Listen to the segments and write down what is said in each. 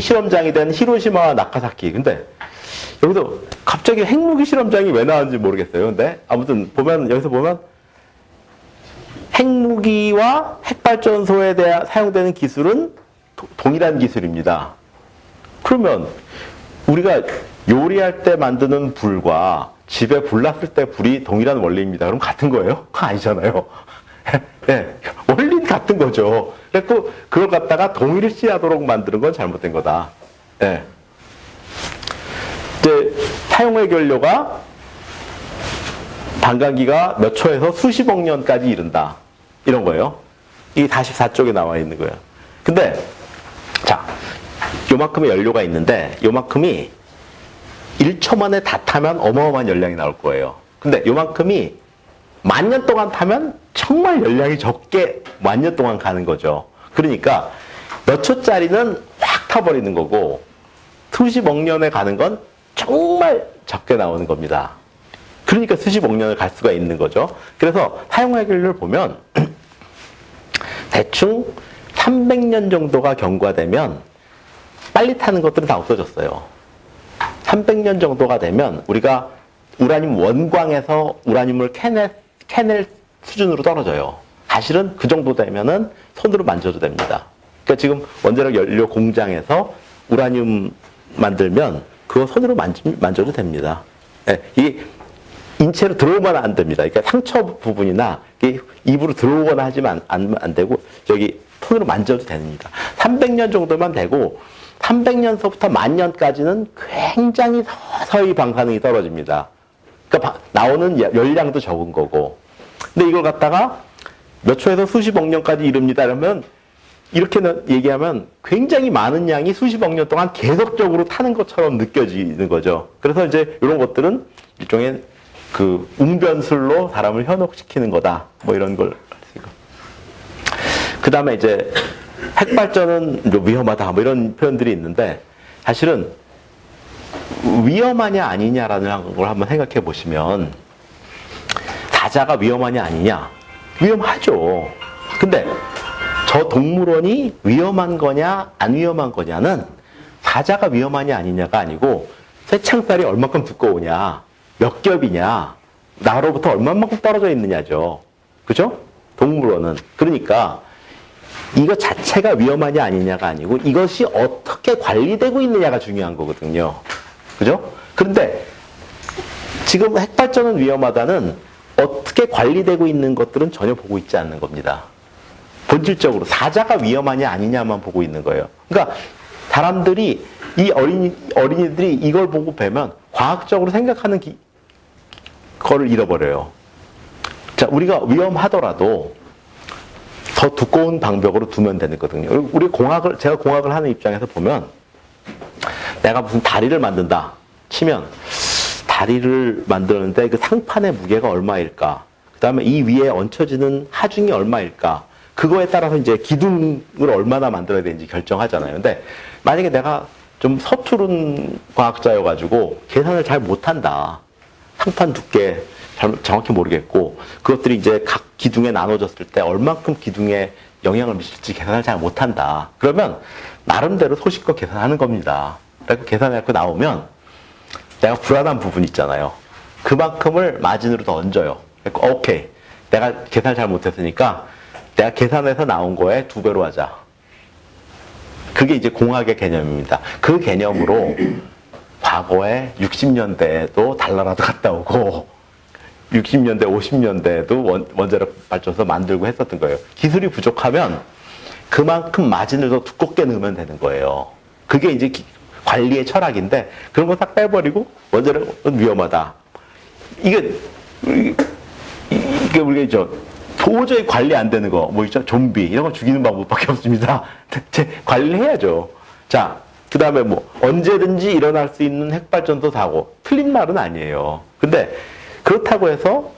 실험장이 된 히로시마와 나카사키. 근데 여기서 갑자기 핵무기 실험장이 왜 나왔는지 모르겠어요. 근데 아무튼 보면 여기서 보면 핵무기와 핵발전소에 대해 사용되는 기술은 동일한 기술입니다. 그러면 우리가 요리할 때 만드는 불과 집에 불 났을 때 불이 동일한 원리입니다. 그럼 같은 거예요? 그거 아니잖아요. 네, 원리는 같은 거죠. 그래서 그걸 갖다가 동일시하도록 만드는 건 잘못된 거다. 네. 이제 사용 해결료가 반감기가 몇 초에서 수십억 년까지 이른다. 이런 거예요. 이게 44쪽에 나와 있는 거예요. 근데 자, 요만큼의 연료가 있는데 요만큼이 1초 만에 다 타면 어마어마한 열량이 나올 거예요. 근데 요만큼이 10,000년 동안 타면 정말 열량이 적게 10,000년 동안 가는 거죠. 그러니까 몇 초짜리는 확 타버리는 거고 수십억 년에 가는 건 정말 적게 나오는 겁니다. 그러니까 수십억 년을 갈 수가 있는 거죠. 그래서 사용 해결료를 보면 대충 300년 정도가 경과되면 빨리 타는 것들은 다 없어졌어요. 300년 정도가 되면 우리가 우라늄 원광에서 우라늄을 캐낼 수준으로 떨어져요. 사실은 그 정도 되면은 손으로 만져도 됩니다. 그러니까 지금 원자력 연료 공장에서 우라늄 만들면 그거 손으로 만져도 됩니다. 네, 이게 인체로 들어오면 안 됩니다. 그러니까 상처 부분이나 입으로 들어오거나 하지만 안 되고 저기 손으로 만져도 됩니다. 300년 정도만 되고 300년서부터 10,000년까지는 굉장히 서서히 방사능이 떨어집니다. 그러니까 나오는 열량도 적은 거고. 근데 이걸 갖다가 몇 초에서 수십억 년까지 이릅니다. 그러면 이렇게 얘기하면 굉장히 많은 양이 수십억 년 동안 계속적으로 타는 것처럼 느껴지는 거죠. 그래서 이제 이런 것들은 일종의 그 웅변술로 사람을 현혹시키는 거다. 뭐 이런 걸. 그 다음에 이제 핵발전은 위험하다. 뭐 이런 표현들이 있는데 사실은 위험하냐 아니냐라는 걸 한번 생각해 보시면 사자가 위험하냐 아니냐? 위험하죠. 근데 저 동물원이 위험한 거냐 안 위험한 거냐는 사자가 위험하냐 아니냐가 아니고 쇠창살이 얼마큼 두꺼우냐, 몇 겹이냐, 나로부터 얼마만큼 떨어져 있느냐죠. 그죠? 동물원은. 그러니까 이거 자체가 위험하냐 아니냐가 아니고 이것이 어떻게 관리되고 있느냐가 중요한 거거든요. 그죠? 그런데 지금 핵발전은 위험하다는 어떻게 관리되고 있는 것들은 전혀 보고 있지 않는 겁니다. 본질적으로 사자가 위험하냐 아니냐만 보고 있는 거예요. 그러니까 사람들이 이 어린이들이 이걸 보고 배면 과학적으로 생각하는 거를 잃어버려요. 자, 우리가 위험하더라도 더 두꺼운 방벽으로 두면 되거든요. 제가 공학을 하는 입장에서 보면 내가 무슨 다리를 만든다 치면 다리를 만드는데 그 상판의 무게가 얼마일까? 그 다음에 이 위에 얹혀지는 하중이 얼마일까? 그거에 따라서 이제 기둥을 얼마나 만들어야 되는지 결정하잖아요. 근데 만약에 내가 좀 서투른 과학자여가지고 계산을 잘 못한다. 상판 두께 정확히 모르겠고 그것들이 이제 각 기둥에 나눠졌을 때 얼만큼 기둥에 영향을 미칠지 계산을 잘 못한다. 그러면 나름대로 소식껏 계산하는 겁니다. 그래서 계산해갖고 나오면 내가 불안한 부분 있잖아요. 그만큼을 마진으로 더 얹어요. 그러니까 오케이. 내가 계산을 잘 못했으니까 내가 계산해서 나온 거에 2배로 하자. 그게 이제 공학의 개념입니다. 그 개념으로 과거에 60년대에도 달나라도 갔다 오고 60년대, 50년대에도 원자력 발전소 만들고 했었던 거예요. 기술이 부족하면 그만큼 마진을 더 두껍게 넣으면 되는 거예요. 그게 이제 관리의 철학인데 그런 거 싹 빼버리고 원자력은 위험하다. 이게 우리가 도저히 관리 안 되는 거, 뭐 있죠? 좀비, 이런 거 죽이는 방법밖에 없습니다. 관리를 해야죠. 자, 그 다음에 뭐, 언제든지 일어날 수 있는 핵발전소 사고. 틀린 말은 아니에요. 근데, 그렇다고 해서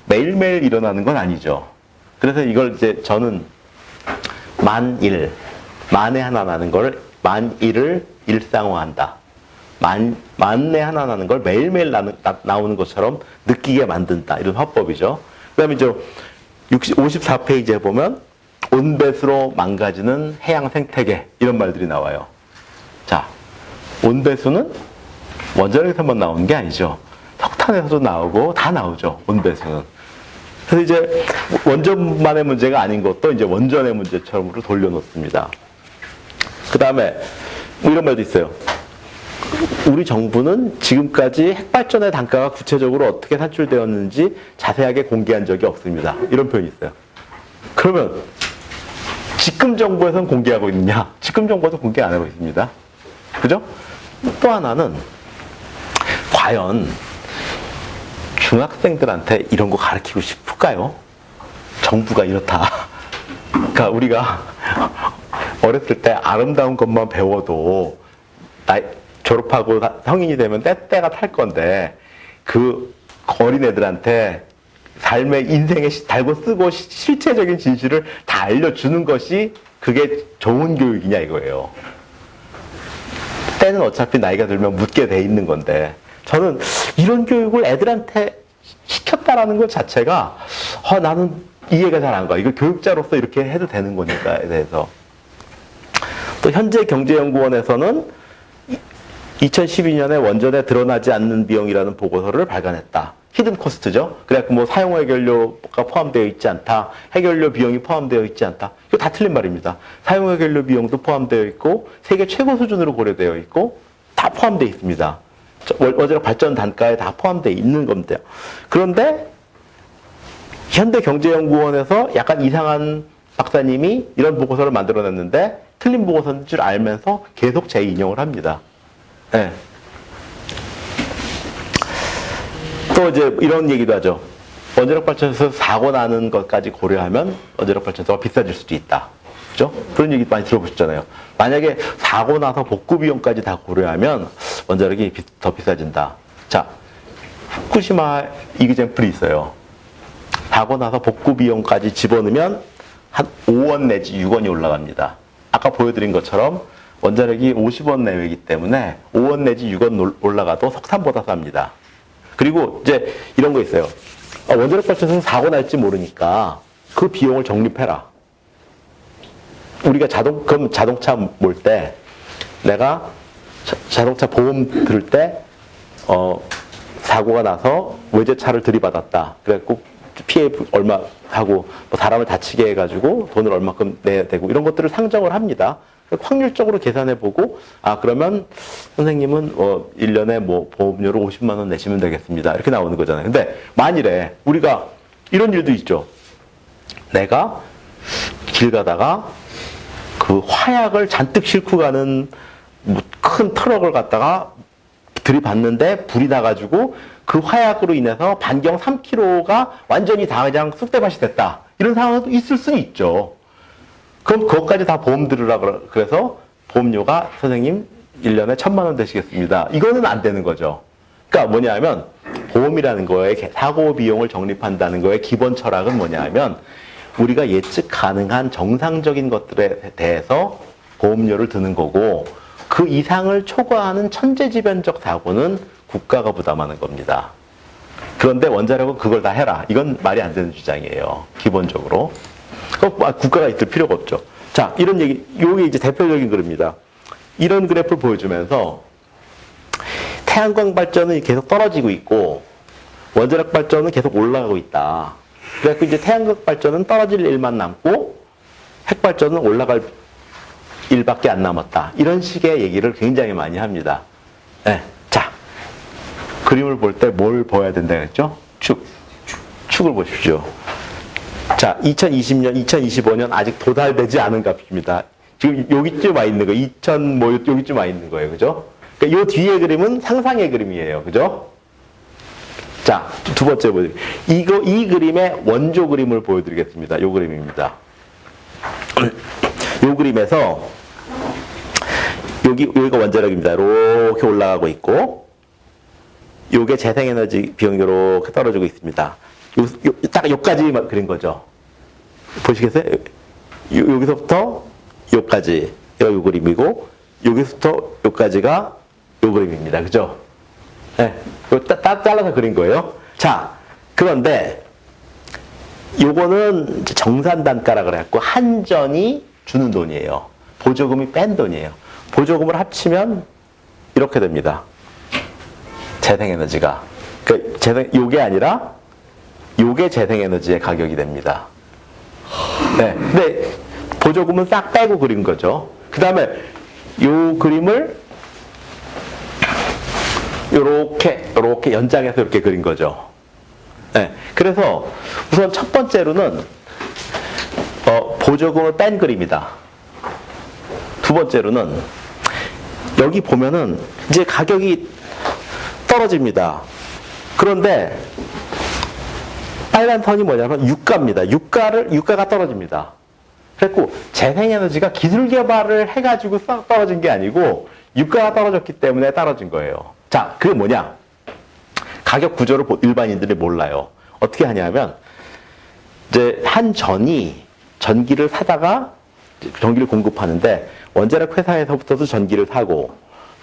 매일매일 일어나는 건 아니죠. 그래서 이걸 이제 저는 만에 하나 나는 거를, 만일을 일상화한다. 만에 하나 나는 걸 매일매일 나오는 것처럼 느끼게 만든다. 이런 화법이죠. 그 다음에 이제 54페이지에 보면 온뱃으로 망가지는 해양 생태계 이런 말들이 나와요. 자, 온배수는 원자력에서만 나오는 게 아니죠. 석탄에서도 나오고 다 나오죠. 온배수는. 그래서 이제 원전만의 문제가 아닌 것도 이제 원전의 문제처럼 돌려놓습니다. 그 다음에 뭐 이런 말도 있어요. 우리 정부는 지금까지 핵발전의 단가가 구체적으로 어떻게 산출되었는지 자세하게 공개한 적이 없습니다. 이런 표현이 있어요. 그러면 지금 정부에서는 공개하고 있느냐? 지금 정부에서 공개 안 하고 있습니다. 그죠? 또 하나는 과연 중학생들한테 이런 거 가르치고 싶을까요? 정부가 이렇다. 그러니까 우리가 어렸을 때 아름다운 것만 배워도 졸업하고 성인이 되면 때가 탈 건데 그 어린애들한테 삶의 인생에 달고 쓰고 실체적인 진실을 다 알려주는 것이 그게 좋은 교육이냐 이거예요. 때는 어차피 나이가 들면 묻게 돼 있는 건데 저는 이런 교육을 애들한테 시켰다라는 것 자체가 나는 이해가 잘 안 가. 이거 교육자로서 이렇게 해도 되는 거니까에 대해서. 또 현재 경제연구원에서는 2012년에 원전에 드러나지 않는 비용이라는 보고서를 발간했다. 히든 코스트죠. 그래갖고 뭐 사용 해결료가 포함되어 있지 않다. 해결료 비용이 포함되어 있지 않다. 이거 다 틀린 말입니다. 사용 해결료 비용도 포함되어 있고 세계 최고 수준으로 고려되어 있고 다 포함되어 있습니다. 원자력 발전 단가에 다 포함되어 있는 겁니다. 그런데 현대경제연구원에서 약간 이상한 박사님이 이런 보고서를 만들어냈는데 틀린 보고서인 줄 알면서 계속 재인용을 합니다. 네. 또 이제 이런 얘기도 하죠. 원자력 발전소에서 사고 나는 것까지 고려하면 원자력 발전소가 비싸질 수도 있다. 그죠? 그런 얘기 많이 들어보셨잖아요. 만약에 사고 나서 복구 비용까지 다 고려하면 원자력이 더 비싸진다. 자, 후쿠시마 이그젠플이 있어요. 사고 나서 복구 비용까지 집어넣으면 한 5원 내지 6원이 올라갑니다. 아까 보여드린 것처럼 원자력이 50원 내외이기 때문에 5원 내지 6원 올라가도 석탄보다 쌉니다. 그리고 이제 이런 거 있어요. 원자력 발전소에서 사고 날지 모르니까 그 비용을 적립해라. 우리가 자동차 몰 때 내가 자동차 보험 들을 때 사고가 나서 외제차를 들이받았다. 그래갖고 피해 얼마 하고 뭐 사람을 다치게 해가지고 돈을 얼마큼 내야 되고 이런 것들을 상정을 합니다. 확률적으로 계산해보고 그러면 선생님은 1년에 뭐 보험료를 50만 원 내시면 되겠습니다. 이렇게 나오는 거잖아요. 근데 만일에 우리가 이런 일도 있죠. 내가 길 가다가 그 화약을 잔뜩 싣고 가는 큰 트럭을 갖다가 들이받는데 불이 나가지고 그 화약으로 인해서 반경 3km가 완전히 다 그냥 쑥대밭이 됐다. 이런 상황도 있을 수는 있죠. 그럼 그것까지 다 보험 들으라 그래서 보험료가 선생님 1년에 1,000만 원 되시겠습니다. 이거는 안 되는 거죠. 그러니까 뭐냐 하면 보험이라는 거에 사고 비용을 적립한다는 거의 기본 철학은 뭐냐 하면 우리가 예측 가능한 정상적인 것들에 대해서 보험료를 드는 거고 그 이상을 초과하는 천재지변적 사고는 국가가 부담하는 겁니다. 그런데 원자력은 그걸 다 해라. 이건 말이 안 되는 주장이에요. 기본적으로. 국가가 있을 필요가 없죠. 자, 이런 얘기, 요게 이제 대표적인 그림입니다. 이런 그래프를 보여주면서 태양광 발전은 계속 떨어지고 있고 원자력 발전은 계속 올라가고 있다. 그래서 이제 태양광 발전은 떨어질 일만 남고 핵 발전은 올라갈 일밖에 안 남았다. 이런 식의 얘기를 굉장히 많이 합니다. 네. 자, 그림을 볼 때 뭘 봐야 된다 그랬죠? 축을 보십시오. 자, 2020년, 2025년 아직 도달되지 않은 값입니다. 지금 여기쯤 와 있는 거예요. 여기쯤 와 있는 거예요. 그죠? 그러니까 요 뒤에 그림은 상상의 그림이에요. 그죠? 자, 두 번째 보여드릴게요. 이 그림의 원조 그림을 보여드리겠습니다. 요 그림입니다. 요 그림에서 여기가 원자력입니다. 이렇게 올라가고 있고 요게 재생에너지 비용이 이렇게 떨어지고 있습니다. 딱 여기까지 그린 거죠. 보시겠어요? 여기서부터 여기까지 요 그림이고 여기서부터 여기까지가 요 그림입니다. 그죠? 네, 잘라서 그린 거예요. 자, 그런데 요거는 정산 단가라 그래갖고 한전이 주는 돈이에요. 보조금이 뺀 돈이에요. 보조금을 합치면 이렇게 됩니다. 재생에너지가. 그러니까 요게 아니라 요게 재생에너지의 가격이 됩니다. 네. 근데 보조금은 싹 빼고 그린 거죠. 그 다음에 요 그림을 요렇게 연장해서 이렇게 그린 거죠. 네. 그래서 우선 첫 번째로는 보조금을 뺀 그림이다. 두 번째로는 여기 보면은 이제 가격이 떨어집니다. 그런데 빨간 선이 뭐냐면 유가입니다. 유가가 떨어집니다. 그래서 재생에너지가 기술 개발을 해가지고 떨어진 게 아니고 유가가 떨어졌기 때문에 떨어진 거예요. 자, 그게 뭐냐? 가격 구조를 일반인들이 몰라요. 어떻게 하냐면 이제 한 전이 전기를 사다가 전기를 공급하는데 원자력 회사에서부터도 전기를 사고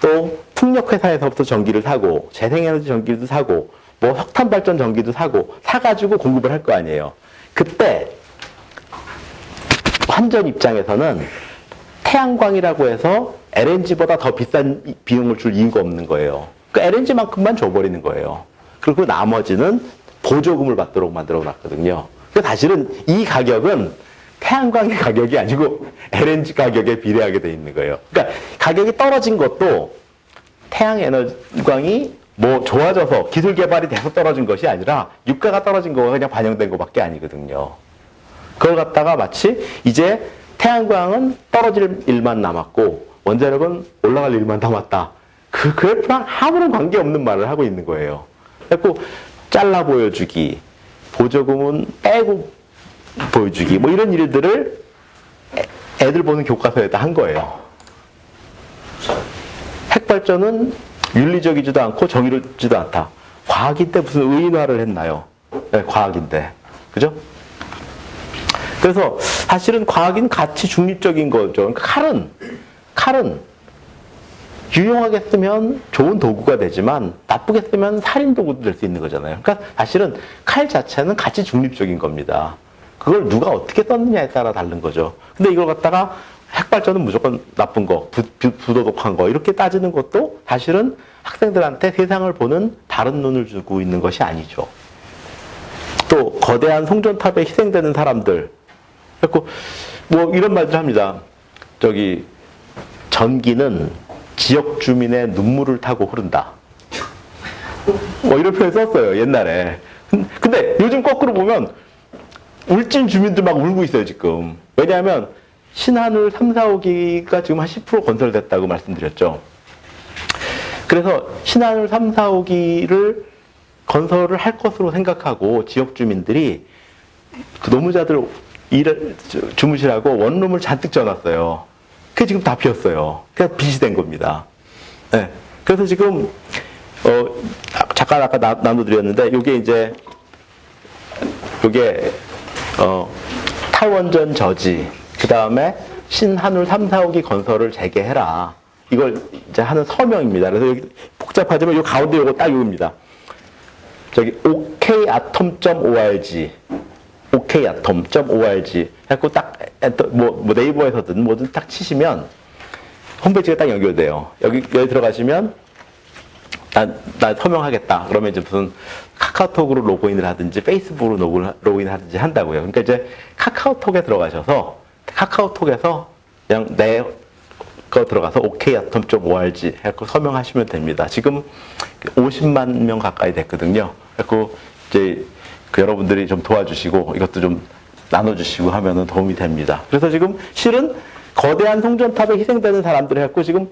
또 풍력 회사에서부터 전기를 사고 재생에너지 전기도 사고 뭐 석탄 발전 전기도 사가지고 공급을 할 거 아니에요. 그때 한전 입장에서는 태양광이라고 해서 LNG보다 더 비싼 비용을 줄 이유가 없는 거예요. 그 LNG만큼만 줘버리는 거예요. 그리고 나머지는 보조금을 받도록 만들어 놨거든요. 그래서 사실은 이 가격은 태양광의 가격이 아니고 LNG 가격에 비례하게 돼 있는 거예요. 그러니까 가격이 떨어진 것도 태양광이 뭐 좋아져서 기술 개발이 돼서 떨어진 것이 아니라 유가가 떨어진 거가 그냥 반영된 것밖에 아니거든요. 그걸 갖다가 마치 이제 태양광은 떨어질 일만 남았고 원자력은 올라갈 일만 남았다. 그 그래프랑 아무런 관계없는 말을 하고 있는 거예요. 그래서 잘라 보여주기, 보조금은 빼고 보여주기, 뭐 이런 일들을 애들 보는 교과서에다 한 거예요. 핵발전은 윤리적이지도 않고 정의롭지도 않다. 과학인데 무슨 의인화를 했나요? 네, 과학인데. 그죠? 그래서 사실은 과학인 가치 중립적인 거죠. 그러니까 칼은 유용하게 쓰면 좋은 도구가 되지만 나쁘게 쓰면 살인 도구도 될 수 있는 거잖아요. 그러니까 사실은 칼 자체는 가치 중립적인 겁니다. 그걸 누가 어떻게 썼느냐에 따라 다른 거죠. 근데 이걸 갖다가 핵발전은 무조건 나쁜 거, 부도덕한 거 이렇게 따지는 것도 사실은 학생들한테 세상을 보는 다른 눈을 주고 있는 것이 아니죠. 또 거대한 송전탑에 희생되는 사람들, 그래서 뭐 이런 말들 합니다. 저기 전기는 지역 주민의 눈물을 타고 흐른다. 뭐 이런 표현 썼어요 옛날에. 근데 요즘 거꾸로 보면 울진 주민들 막 울고 있어요 지금. 왜냐하면 신한울 3, 4호기가 지금 한 10% 건설됐다고 말씀드렸죠. 그래서 신한울 3, 4호기를 건설을 할 것으로 생각하고 지역 주민들이 그 노무자들 주무시라고 원룸을 잔뜩 지어놨어요. 그게 지금 다 비었어요. 그냥 빚이 된 겁니다. 네. 그래서 지금 잠깐 아까 나눠드렸는데 요게 탈원전 저지, 그 다음에 신한울 3, 4호기 건설을 재개해라. 이걸 이제 하는 서명입니다. 그래서 여기 복잡하지만 요 가운데 요거 딱 요겁니다. 저기 okatom.org okatom.org 해갖고 딱 뭐 네이버에서든 뭐든 딱 치시면 홈페이지가 딱 연결돼요. 여기 들어가시면 나 서명하겠다. 그러면 이제 무슨 카카오톡으로 로그인을 하든지 페이스북으로 로그인을 하든지 한다고요. 그러니까 이제 카카오톡에 들어가셔서 카카오톡에서 그냥 내 거 들어가서 okatom.org 해갖고 서명하시면 됩니다. 지금 50만 명 가까이 됐거든요. 그래갖고 이제 여러분들이 좀 도와주시고 이것도 좀 나눠주시고 하면은 도움이 됩니다. 그래서 지금 실은 거대한 송전탑에 희생되는 사람들을 해갖고 지금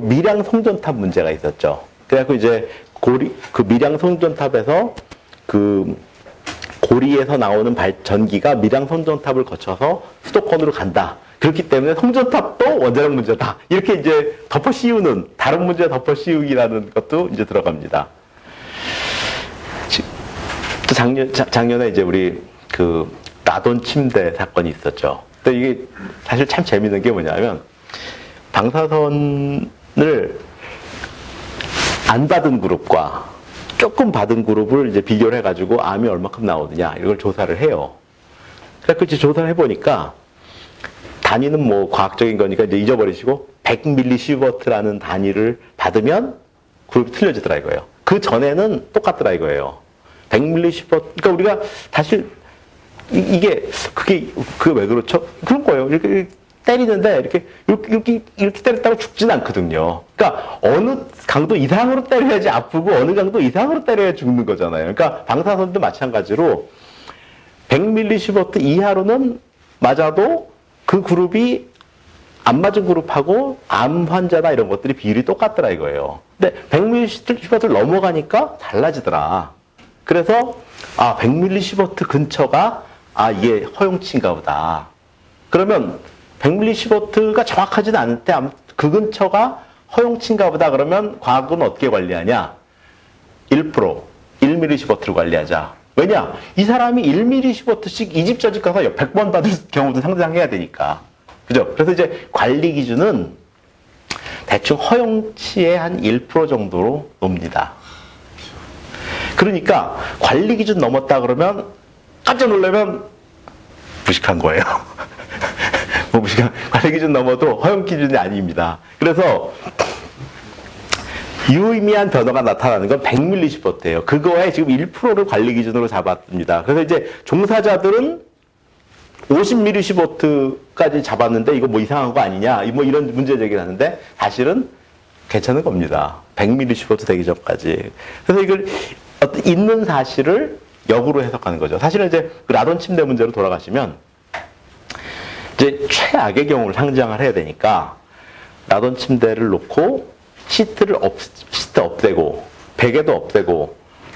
밀양 송전탑 문제가 있었죠. 그래갖고 이제 그 밀양 송전탑에서 그 고리에서 나오는 전기가 밀양 송전탑을 거쳐서 수도권으로 간다. 그렇기 때문에 송전탑도 원자력 문제다. 이렇게 이제 덮어 씌우는, 다른 문제 덮어 씌우기라는 것도 이제 들어갑니다. 또 작년에 이제 우리 그 라돈 침대 사건이 있었죠. 근데 이게 사실 참 재밌는 게 뭐냐면 방사선을 안 받은 그룹과 조금 받은 그룹을 이제 비교를 해가지고 암이 얼마큼 나오느냐 이걸 조사를 해요. 그래서 이제 조사를 해보니까 단위는 뭐 과학적인 거니까 이제 잊어버리시고 100mSv라는 단위를 받으면 그룹이 틀려지더라 이거예요. 그 전에는 똑같더라 이거예요. 100mSv. 그러니까 우리가 사실 이게 그게 왜 그렇죠? 그런 거예요. 이렇게 때리는데 이렇게 때렸다고 죽진 않거든요. 그러니까 어느 강도 이상으로 때려야지 아프고 어느 강도 이상으로 때려야 죽는 거잖아요. 그러니까 방사선도 마찬가지로 100mSv 이하로는 맞아도 그 그룹이 안 맞은 그룹하고 암 환자나 이런 것들이 비율이 똑같더라 이거예요. 근데 100mSv를 넘어가니까 달라지더라. 그래서 100mSv 근처가 이게 허용치인가 보다. 그러면 100mSv가 정확하지는 않은데 그 근처가 허용치인가 보다. 그러면 과학은 어떻게 관리하냐? 1%, 1mSv를 관리하자. 왜냐? 이 사람이 1mSv씩 이 집 저 집 가서 100번 받을 경우도 상상해야 되니까. 그죠? 그래서 이제 관리 기준은 대충 허용치의 한 1% 정도로 놉니다. 그러니까 관리 기준 넘었다 그러면 깜짝 놀라면 무식한 거예요. 뭐 무식한, 관리 기준 넘어도 허용 기준이 아닙니다. 그래서 유의미한 변화가 나타나는 건 100mSv예요. 그거에 지금 1%를 관리 기준으로 잡았습니다. 그래서 이제 종사자들은 50mSv까지 잡았는데 이거 뭐 이상한 거 아니냐, 뭐 이런 문제 제기를 하는데 사실은 괜찮은 겁니다. 100mSv 되기 전까지. 그래서 이걸 있는 사실을 역으로 해석하는 거죠. 사실은 이제 그 라돈 침대 문제로 돌아가시면 이제 최악의 경우를 상상을 해야 되니까 라돈 침대를 놓고 시트 없애고 베개도 없애고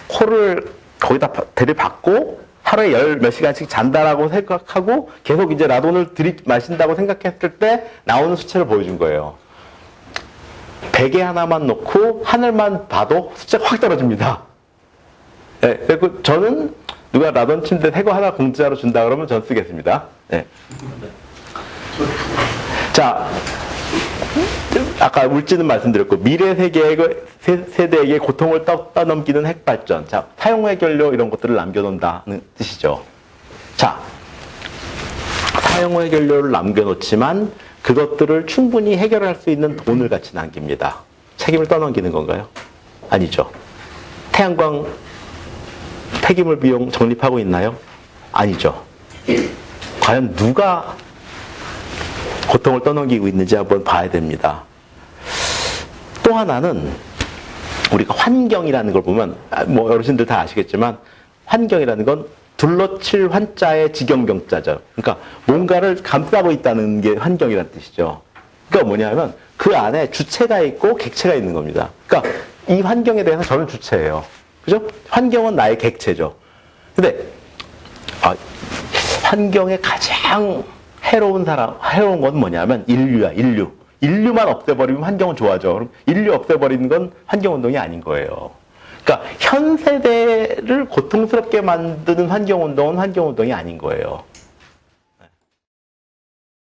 코를 거기다 들이받고 하루에 10몇 시간씩 잔다라고 생각하고 계속 이제 라돈을 들이마신다고 생각했을 때 나오는 수치를 보여준 거예요. 베개 하나만 놓고 하늘만 봐도 수치가 확 떨어집니다. 네, 그리고 저는 누가 라돈 침대 새거 하나 공짜로 준다 그러면 전 쓰겠습니다. 네. 자, 아까 물질은 말씀드렸고 미래 세대에게 고통을 떠넘기는 핵발전. 자, 사용 해결료 이런 것들을 남겨놓는다는 뜻이죠. 자, 사용 해결료를 남겨놓지만 그것들을 충분히 해결할 수 있는 돈을 같이 남깁니다. 책임을 떠넘기는 건가요? 아니죠. 태양광 폐기물 비용 적립하고 있나요? 아니죠. 과연 누가 고통을 떠넘기고 있는지 한번 봐야 됩니다. 또 하나는 우리가 환경이라는 걸 보면 뭐 어르신들 다 아시겠지만 환경이라는 건 둘러칠 환자의 직영경자죠. 그러니까 뭔가를 감싸고 있다는 게 환경이라는 뜻이죠. 그러니까 뭐냐면 그 안에 주체가 있고 객체가 있는 겁니다. 그러니까 이 환경에 대해서 저는 주체예요. 그죠? 환경은 나의 객체죠. 근데 환경에 가장 해로운 건 뭐냐면 인류야, 인류. 인류만 없애버리면 환경은 좋아져. 그럼 인류 없애버리는 건 환경운동이 아닌 거예요. 그러니까 현 세대를 고통스럽게 만드는 환경운동은 환경운동이 아닌 거예요.